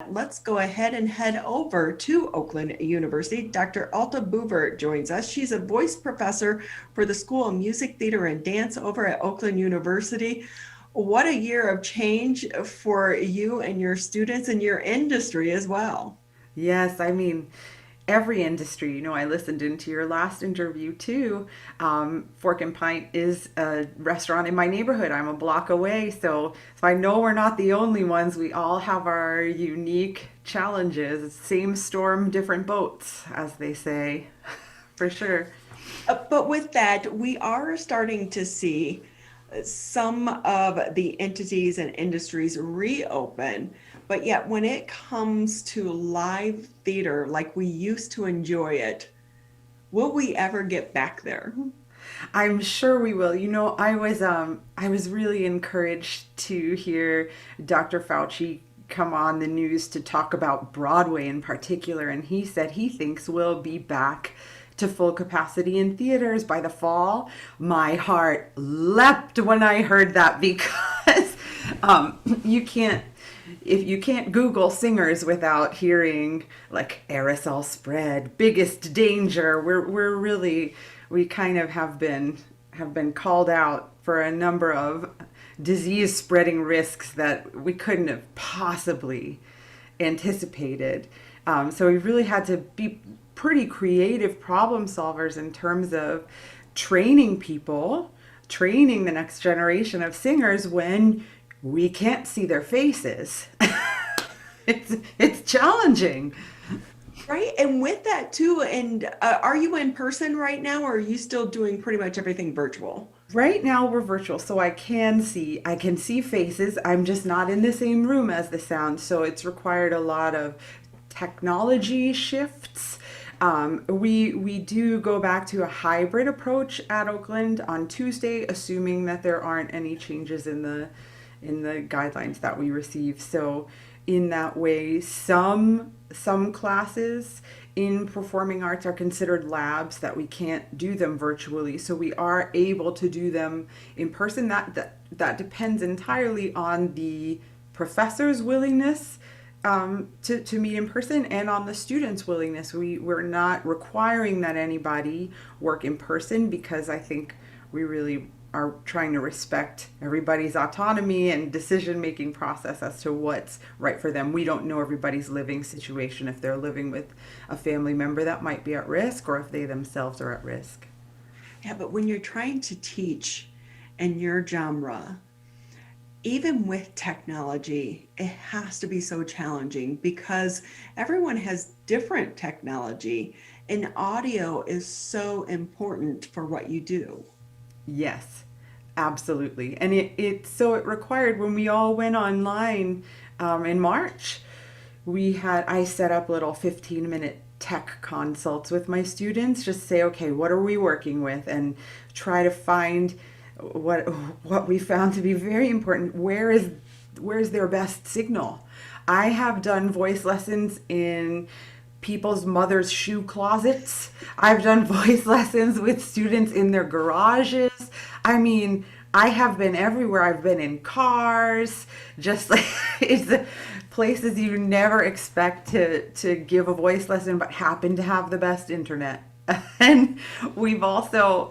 let's go ahead and head over to Oakland University. Dr. Alta Boover joins us. She's a voice professor for the School of Music, Theater, and Dance over at Oakland University. What a year of change for you and your students and your industry as well. Yes, I mean, every industry. I listened into your last interview too. Fork and Pint is a restaurant in my neighborhood. I'm a block away. So I know we're not the only ones. We all have our unique challenges. Same storm, different boats, as they say, for sure. But with that, we are starting to see some of the entities and industries reopen. But yet, when it comes to live theater like we used to enjoy it, will we ever get back there? I'm sure we will. I was really encouraged to hear Dr. Fauci come on the news to talk about Broadway in particular, and he said he thinks we'll be back to full capacity in theaters by the fall. My heart leapt when I heard that because you can't if you can't Google singers without hearing like aerosol spread, biggest danger, we're really we kind of have been called out for a number of disease spreading risks that we couldn't have possibly anticipated. So we really had to be pretty creative problem solvers in terms of training people, training the next generation of singers when we can't see their faces. It's challenging. Right. And with that too, and are you in person right now, or are you still doing pretty much everything virtual? Right now we're virtual, so I can see faces. I'm just not in the same room as the sound, so it's required a lot of technology shifts. We do go back to a hybrid approach at Oakland on Tuesday, assuming that there aren't any changes in the guidelines that we receive. So in that way, some classes in performing arts are considered labs that we can't do them virtually. So we are able to do them in person. That depends entirely on the professor's willingness to meet in person and on the students' willingness. We're not requiring that anybody work in person because I think we really are trying to respect everybody's autonomy and decision making process as to what's right for them. We don't know everybody's living situation, if they're living with a family member that might be at risk or if they themselves are at risk. Yeah, but when you're trying to teach in your genre, even with technology, it has to be so challenging because everyone has different technology, and audio is so important for what you do. Yes, absolutely. And it required when we all went online in March, I set up little 15-minute tech consults with my students, just say, okay, what are we working with? And try to find what what we found to be very important. Where's their best signal? I have done voice lessons in people's mothers' shoe closets. I've done voice lessons with students in their garages. I mean, I have been everywhere. I've been in cars, just like it's places you never expect to give a voice lesson, but happen to have the best internet. And we've also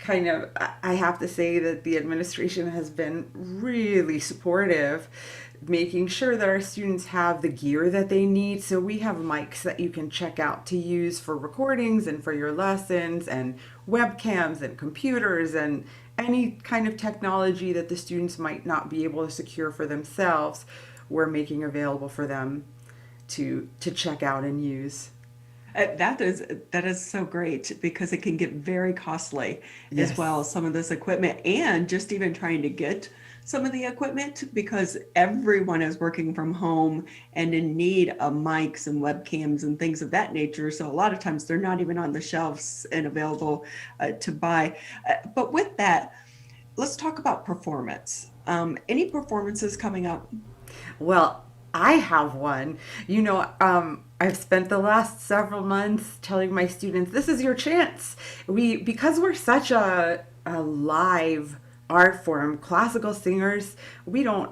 I have to say that the administration has been really supportive, making sure that our students have the gear that they need. So we have mics that you can check out to use for recordings and for your lessons, and webcams and computers and any kind of technology that the students might not be able to secure for themselves. We're making available for them to check out and use. That is so great because it can get very costly as Yes. well, some of this equipment, and just even trying to get some of the equipment because everyone is working from home and in need of mics and webcams and things of that nature. So a lot of times they're not even on the shelves and available to buy. But with that, let's talk about performance. Any performances coming up? Well, I have one. I've spent the last several months telling my students, this is your chance. Because we're such a live art form, classical singers, we don't,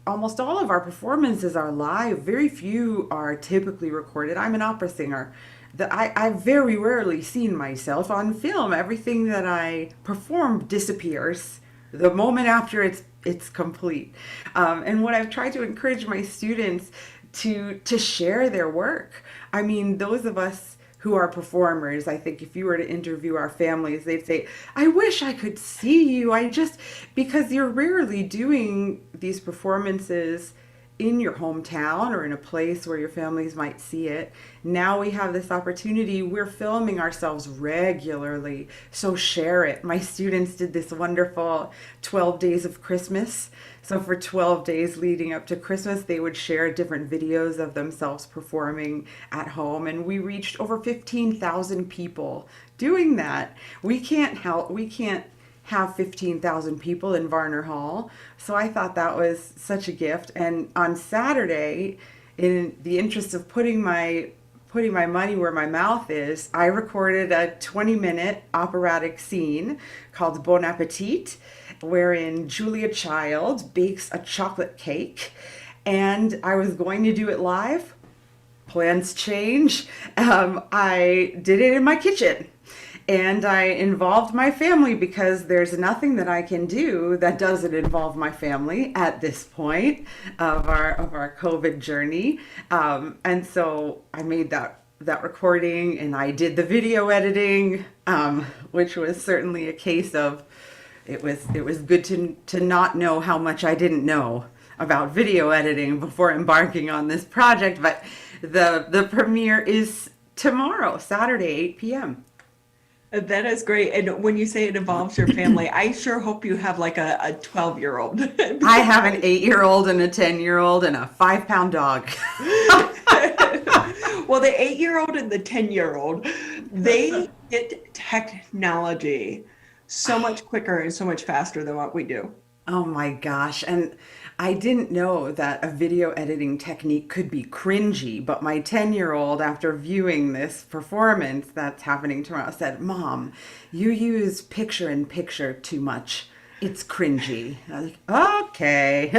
almost all of our performances are live. Very few are typically recorded. I'm an opera singer. I've very rarely seen myself on film. Everything that I perform disappears the moment after it's complete. And what I've tried to encourage my students to share their work. I mean, those of us who are performers, I think if you were to interview our families, they'd say, I wish I could see you. Because you're rarely doing these performances in your hometown or in a place where your families might see it. Now we have this opportunity. We're filming ourselves regularly, so share it. My students did this wonderful 12 days of Christmas. So for 12 days leading up to Christmas, they would share different videos of themselves performing at home, and we reached over 15,000 people doing that. We can't have 15,000 people in Varner Hall. So I thought that was such a gift. And on Saturday, in the interest of putting my money where my mouth is, I recorded a 20-minute operatic scene called Bon Appetit, wherein Julia Child bakes a chocolate cake. And I was going to do it live. Plans change. I did it in my kitchen. And I involved my family because there's nothing that I can do that doesn't involve my family at this point of our COVID journey. And so I made that recording, and I did the video editing, which was certainly a case of it was good to not know how much I didn't know about video editing before embarking on this project. But the premiere is tomorrow, Saturday, 8 p.m. That is great. And when you say it involves your family, I sure hope you have like a 12-year-old. I have an 8-year-old and a 10-year-old and a 5-pound dog. Well, the 8-year-old and the 10-year-old, they get technology so much quicker and so much faster than what we do. Oh my gosh. And I didn't know that a video editing technique could be cringy, but my 10-year-old, after viewing this performance that's happening tomorrow, said, Mom, you use picture-in-picture too much. It's cringy. I was like, okay.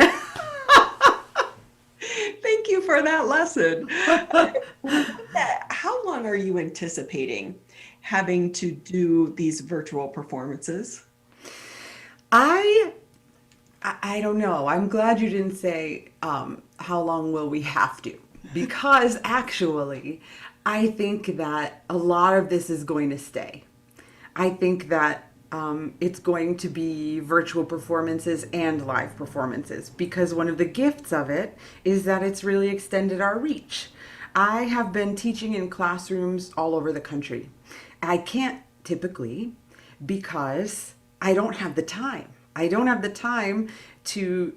Thank you for that lesson. How long are you anticipating having to do these virtual performances? I don't know. I'm glad you didn't say how long will we have to, because actually I think that a lot of this is going to stay. I think that it's going to be virtual performances and live performances, because one of the gifts of it is that it's really extended our reach. I have been teaching in classrooms all over the country. I can't typically because I don't have the time. I don't have the time to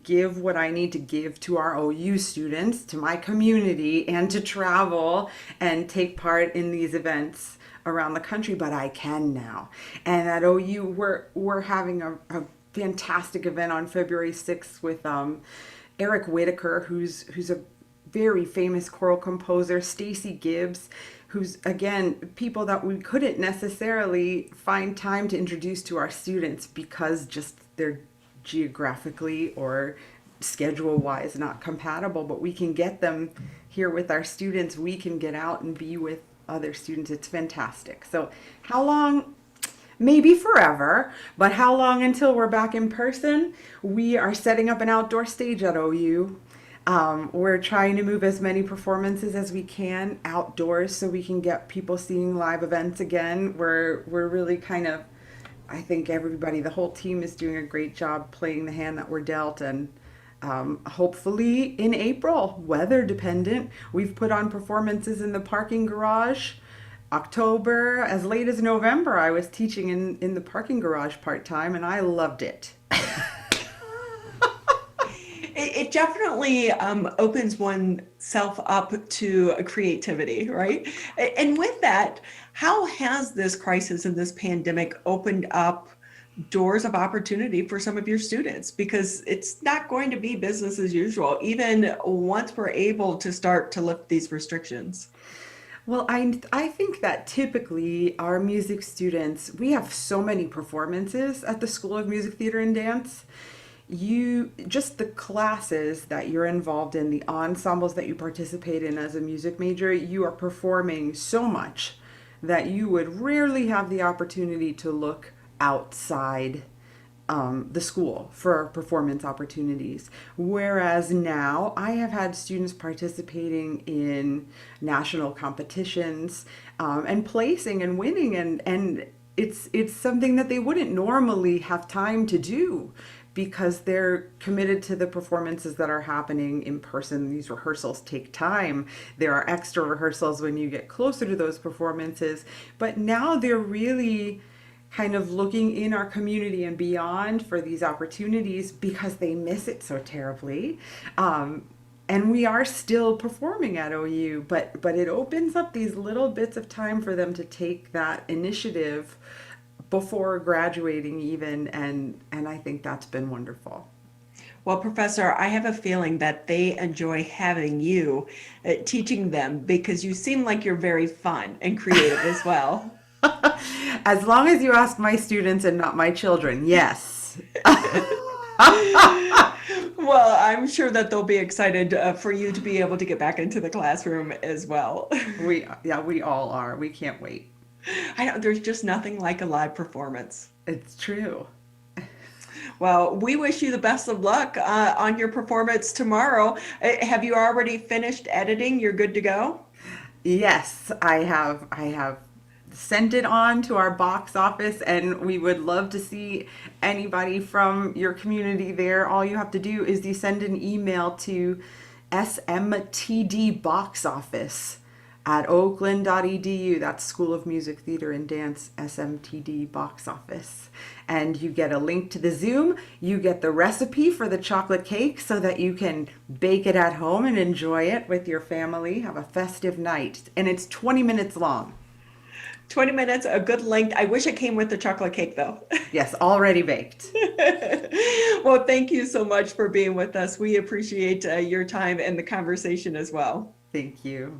give what I need to give to our OU students, to my community, and to travel and take part in these events around the country, but I can now. And at OU, we're having a fantastic event on February 6th with Eric Whitaker, who's a very famous choral composer, Stacy Gibbs, who's, again, people that we couldn't necessarily find time to introduce to our students because just they're geographically or schedule-wise not compatible, but we can get them here with our students. We can get out and be with other students. It's fantastic. So how long? Maybe forever, but how long until we're back in person? We are setting up an outdoor stage at OU. We're trying to move as many performances as we can outdoors so we can get people seeing live events again. We're really kind of, I think the whole team is doing a great job playing the hand that we're dealt, and hopefully in April, weather dependent, we've put on performances in the parking garage. October, as late as November, I was teaching in the parking garage part-time, and I loved it. It definitely opens oneself up to a creativity, right? And with that, how has this crisis and this pandemic opened up doors of opportunity for some of your students? Because it's not going to be business as usual, even once we're able to start to lift these restrictions. Well, I think that typically our music students, we have so many performances at the School of Music, Theater, and Dance. you just the classes that you're involved in, the ensembles that you participate in as a music major, you are performing so much that you would rarely have the opportunity to look outside the school for performance opportunities. Whereas now I have had students participating in national competitions and placing and winning, and it's something that they wouldn't normally have time to do because they're committed to the performances that are happening in person. These rehearsals take time. There are extra rehearsals when you get closer to those performances, but now they're really kind of looking in our community and beyond for these opportunities because they miss it so terribly. And we are still performing at OU, but it opens up these little bits of time for them to take that initiative before graduating even, and I think that's been wonderful. Well, Professor, I have a feeling that they enjoy having you teaching them because you seem like you're very fun and creative as well. As long as you ask my students and not my children, yes. Well, I'm sure that they'll be excited for you to be able to get back into the classroom as well. We all are. We can't wait. I know there's just nothing like a live performance. It's true. Well, we wish you the best of luck on your performance tomorrow. Have you already finished editing? You're good to go? Yes, I have sent it on to our box office, and we would love to see anybody from your community there. All you have to do is you send an email to smtdboxoffice@oakland.edu. That's School of Music, Theater, and Dance, SMTD box office. And you get a link to the Zoom. You get the recipe for the chocolate cake so that you can bake it at home and enjoy it with your family. Have a festive night. And it's 20 minutes long. 20 minutes, a good length. I wish it came with the chocolate cake though. Yes, already baked. Well, thank you so much for being with us. We appreciate your time and the conversation as well. Thank you.